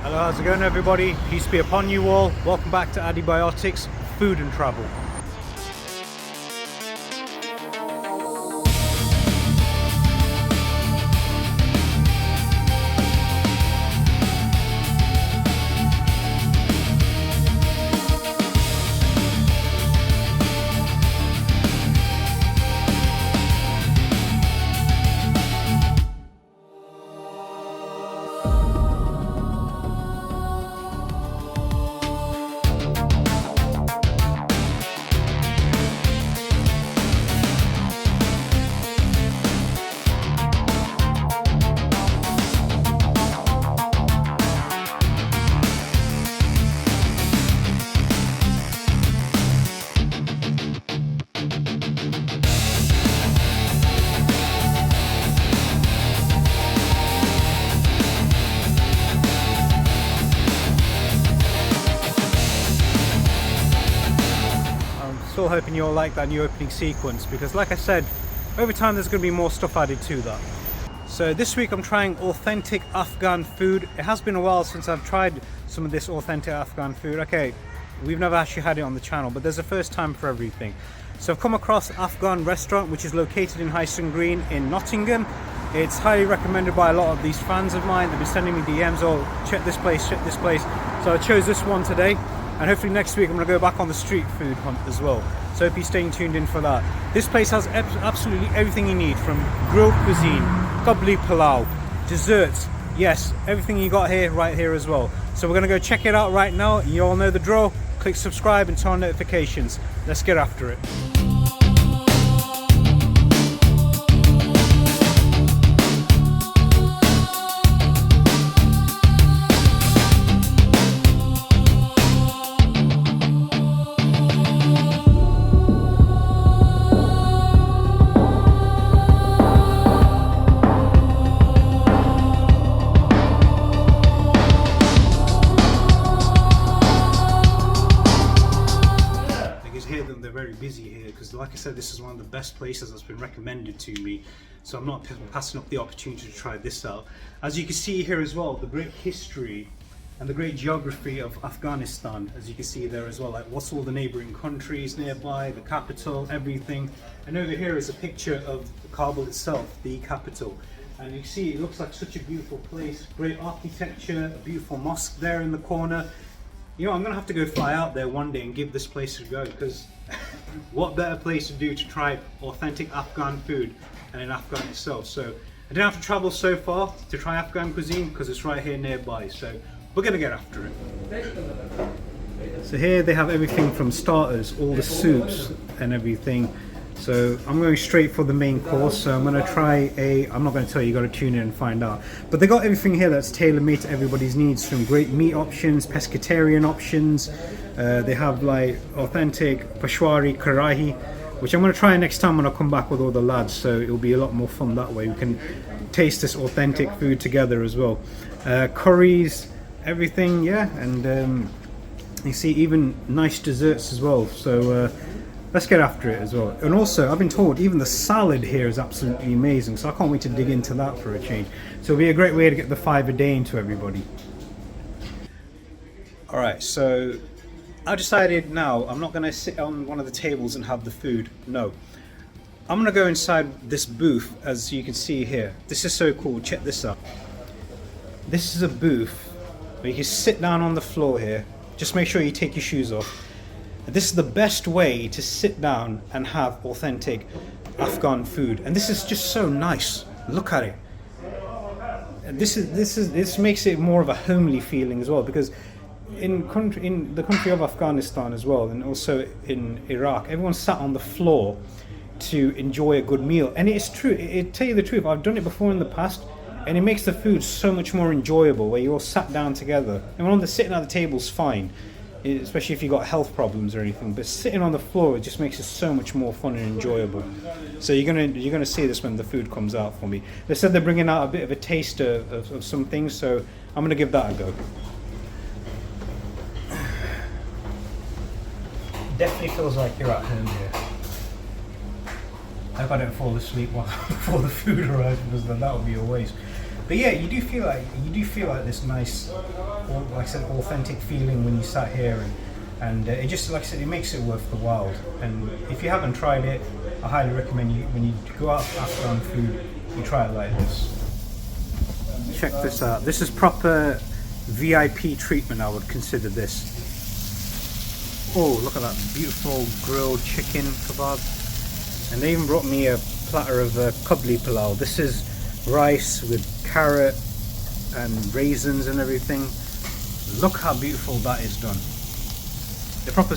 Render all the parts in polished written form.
Hello, how's it going everybody? Peace be upon you all. Welcome back to AddiBiotics, Food and Travel. Still hoping you all like that new opening sequence, because like I said, over time there's going to be more stuff added to that. So this week I'm trying authentic Afghan food. It has been a while since I've tried some of this authentic Afghan food. Okay, we've never actually had it on the channel, but there's a first time for everything. So I've come across Afghan Restaurant, which is located in Hyston Green in Nottingham. It's highly recommended by a lot of these fans of mine. They've been sending me DMs, oh check this place, check this place. So I chose this one today. And hopefully next week I'm going to go back on the street food hunt as well. So hope you're staying tuned in for that. This place has absolutely everything you need, from grilled cuisine, kabuli palao, desserts. Yes, everything you got here, right here as well. So we're going to go check it out right now. You all know the drill. Click subscribe and turn on notifications. Let's get after it. Very busy here because, like I said, this is one of the best places that's been recommended to me, so I'm not passing up the opportunity to try this out. As you can see here as well, the great history and the great geography of Afghanistan, as you can see there as well, like what's all the neighboring countries nearby, the capital, everything. And over here is a picture of Kabul itself, the capital, and you can see it looks like such a beautiful place. Great architecture, a beautiful mosque there in the corner. You know, I'm gonna have to go fly out there one day and give this place a go, because what better place to do to try authentic Afghan food than in Afghan itself. So I didn't have to travel so far to try Afghan cuisine because it's right here nearby. So we're gonna get after it. So here they have everything from starters, all the soups and everything. So I'm going straight for the main course. So I'm going to try I'm not going to tell you, you got to tune in and find out. But they got everything here that's tailor-made to everybody's needs. Some great meat options, pescatarian options. They have like authentic Peshwari karahi, which I'm going to try next time when I come back with all the lads. So it'll be a lot more fun that way. We can taste this authentic food together as well. Curries, everything, yeah. And you see even nice desserts as well. So let's get after it as well. And also, I've been told even the salad here is absolutely amazing, so I can't wait to dig into that for a change. So it'll be a great way to get the 5 a day into everybody. Alright, so I decided now I'm not going to sit on one of the tables and have the food. No. I'm going to go inside this booth, as you can see here. This is so cool, check this out. This is a booth where you can sit down on the floor here. Just make sure you take your shoes off. This is the best way to sit down and have authentic Afghan food, and this is just so nice. Look at it. And this makes it more of a homely feeling as well, because in the country of Afghanistan as well, and also in Iraq, everyone sat on the floor to enjoy a good meal. And it's true. Tell you the truth, I've done it before in the past, and it makes the food so much more enjoyable where you all sat down together. And when the sitting at the table's fine, especially if you've got health problems or anything, but sitting on the floor, it just makes it so much more fun and enjoyable. So you're gonna see this when the food comes out for me. They said they're bringing out a bit of a taster of some things, so I'm gonna give that a go. Definitely feels like you're at home here. I hope I don't fall asleep before the food arrives, because then that would be a waste. But yeah, you do feel like this nice, like I said, authentic feeling when you sat here, and it just, like I said, it makes it worth the while. And if you haven't tried it, I highly recommend you, when you go out for Afghan food, you try it like this. Check this out. This is proper VIP treatment, I would consider this. Oh, look at that beautiful grilled chicken kebab. And they even brought me a platter of kabuli palao. This is rice with carrot and raisins and everything. Look how beautiful that is done. The proper,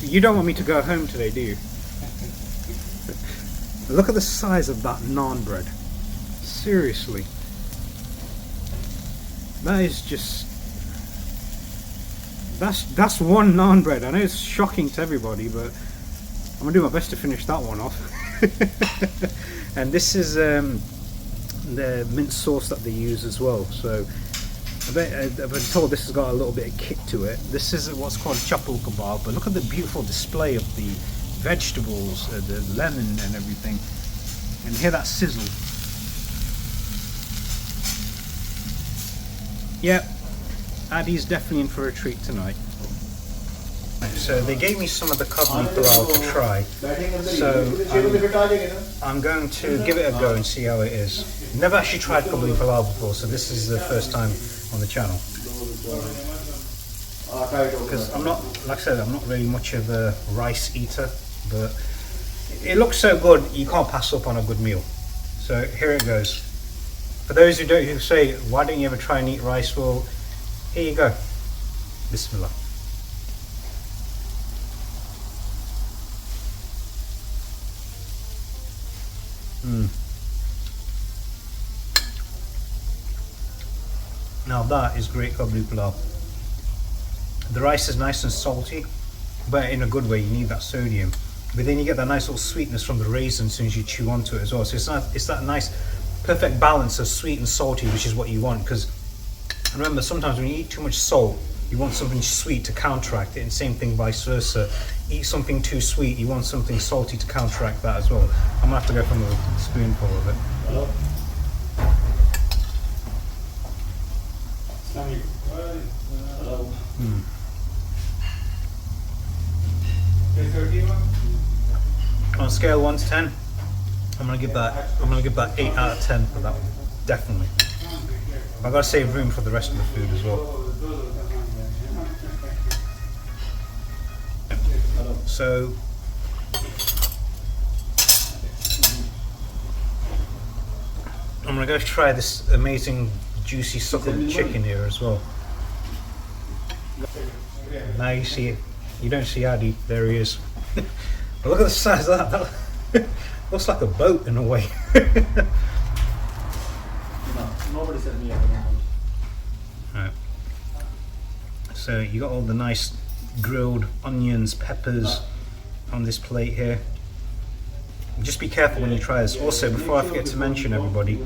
you don't want me to go home today, do you? Look at the size of that naan bread. Seriously. That is just, that's one naan bread. I know it's shocking to everybody, but I'm gonna do my best to finish that one off. And this is the mint sauce that they use as well. So I've been told this has got a little bit of kick to it. This is what's called chapel kebab, but look at the beautiful display of the vegetables, the lemon and everything, and hear that sizzle. Yep, Addy's definitely in for a treat tonight. So they gave me some of the kabuli palao to try, so I'm going to give it a go and see how it is. Never actually tried kabuli palao before, so this is the first time on the channel. Because I'm not, like I said, I'm not really much of a rice eater, but it looks so good, you can't pass up on a good meal. So here it goes. For those who say, why don't you ever try and eat rice? Well, here you go. Bismillah. Now that is great kabuli palao. The rice is nice and salty, but in a good way. You need that sodium, but then you get that nice little sweetness from the raisin as soon as you chew onto it as well. So it's that nice, perfect balance of sweet and salty, which is what you want. Because remember, sometimes when you eat too much salt, you want something sweet to counteract it, and same thing vice versa. Eat something too sweet, you want something salty to counteract that as well. I'm gonna have to go from a spoonful of it. Hello. Hello. On a scale of 1 to 10, I'm gonna give that 8 out of 10 for that one. Definitely. I've got to save room for the rest of the food as well. So I'm gonna go try this amazing juicy succulent chicken here as well. Now you see it. You don't see Addy. There he is. But look at the size of that. That looks like a boat in a way. Nobody said me. Right. So you got all the nice grilled onions, peppers on this plate here. Just be careful when you try this. Also, before I forget to mention, everybody,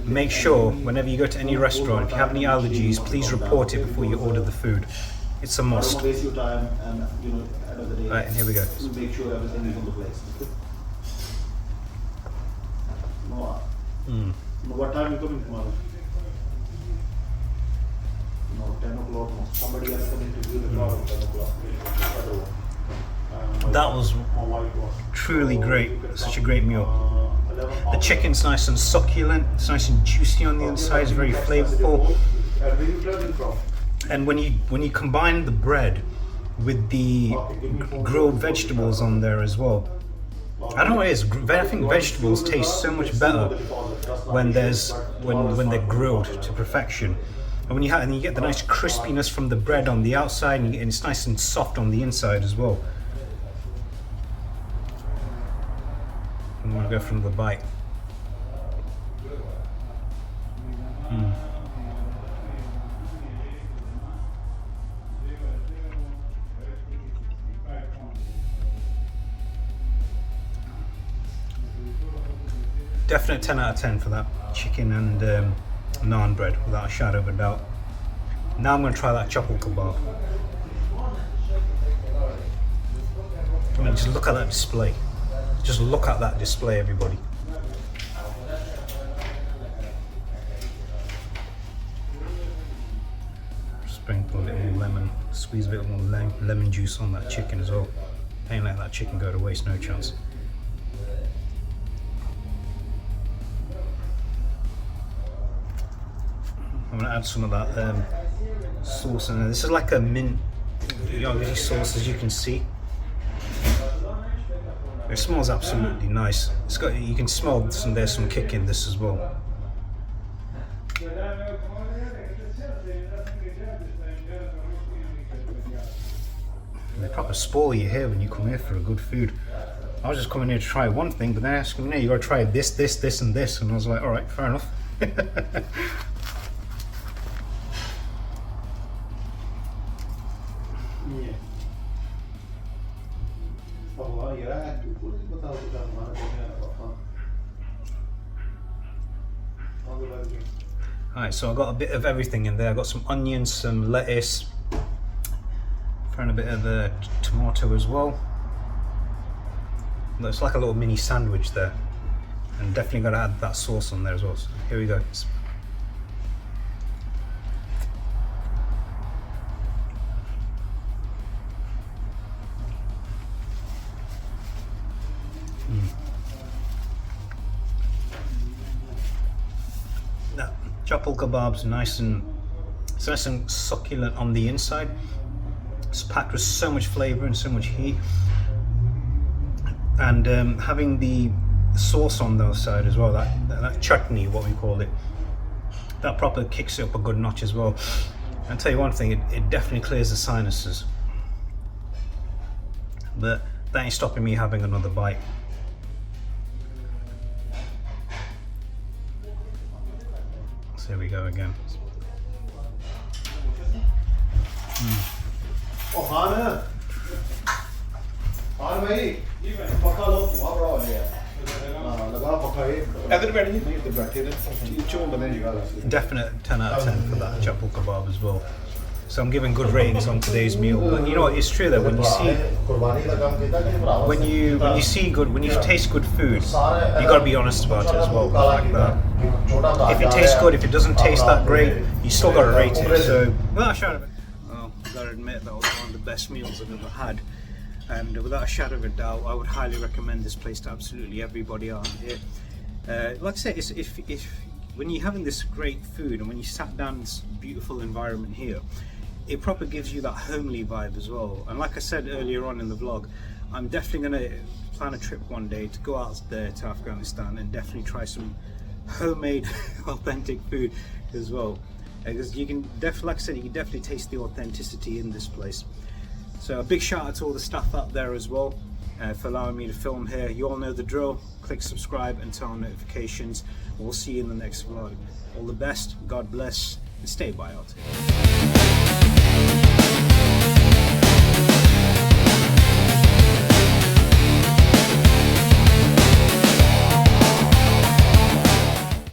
make sure whenever you go to any restaurant, if you have any allergies, please report it before you order the food. It's a must. Right, and here we go. Make sure everything is on the place. What time are you coming tomorrow? No, 10 o'clock. Somebody else coming to view the car at 10 o'clock. That was truly great. Such a great meal. The chicken's nice and succulent. It's nice and juicy on the inside. It's very flavorful. And when you combine the bread with the grilled vegetables on there as well, I don't know what it is. I think vegetables taste so much better when they're grilled to perfection. And when you get the nice crispiness from the bread on the outside, and it's nice and soft on the inside as well. I'm gonna go from the bite. Definite 10 out of 10 for that chicken and naan bread, without a shadow of a doubt. Now I'm going to try that chapel kebab. I mean, just look at that display. Just look at that display, everybody. sprinkle a bit more lemon, squeeze a bit more lemon juice on that chicken as well. Ain't let that chicken go to waste, no chance. I'm gonna add some of that sauce in there. This is like a mint yogurty sauce, as you can see. It smells absolutely nice. It's got, you can smell there's some kick in this as well. They proper spoil you here when you come here for a good food. I was just coming here to try one thing, but they're asking me, you gotta try this, this, this, and this, and I was like, all right, fair enough. Alright, so I got a bit of everything in there. I got some onions, some lettuce, throwing a bit of tomato as well. Looks like a little mini sandwich there, and definitely got to add that sauce on there as well. So here we go. That chapel kebab's nice and succulent on the inside. It's packed with so much flavour and so much heat, and having the sauce on the side as well, that chutney, what we call it, that proper kicks it up a good notch as well. I'll tell you one thing, it definitely clears the sinuses, but that ain't stopping me having another bite. So here we go again. Oh, Hana! Hana, mate! Paka lo, wah bra hai. Laga paka hai. Idhar baith nahi, idhar baithe rahe. Chon banega. Definite 10 out of 10 for that chapel kebab as well. So I'm giving good ratings on today's meal. But you know what? It's true that when you taste good food, you got to be honest about it as well. Like that. If it tastes good, if it doesn't taste that great, you still got to rate it. So without a shadow of I've got to admit that was one of the best meals I've ever had, and without a shadow of a doubt, I would highly recommend this place to absolutely everybody out here. Like I said, if when you're having this great food and when you sat down in this beautiful environment here, it proper gives you that homely vibe as well. And like I said earlier on in the vlog, I'm definitely going to plan a trip one day to go out there to Afghanistan and definitely try some homemade authentic food as well, because you can definitely, like I said, you can definitely taste the authenticity in this place. So a big shout out to all the staff out there as well for allowing me to film here. You all know the drill. Click subscribe and turn on notifications. We'll see you in the next vlog. All the best, God bless, and stay biotic.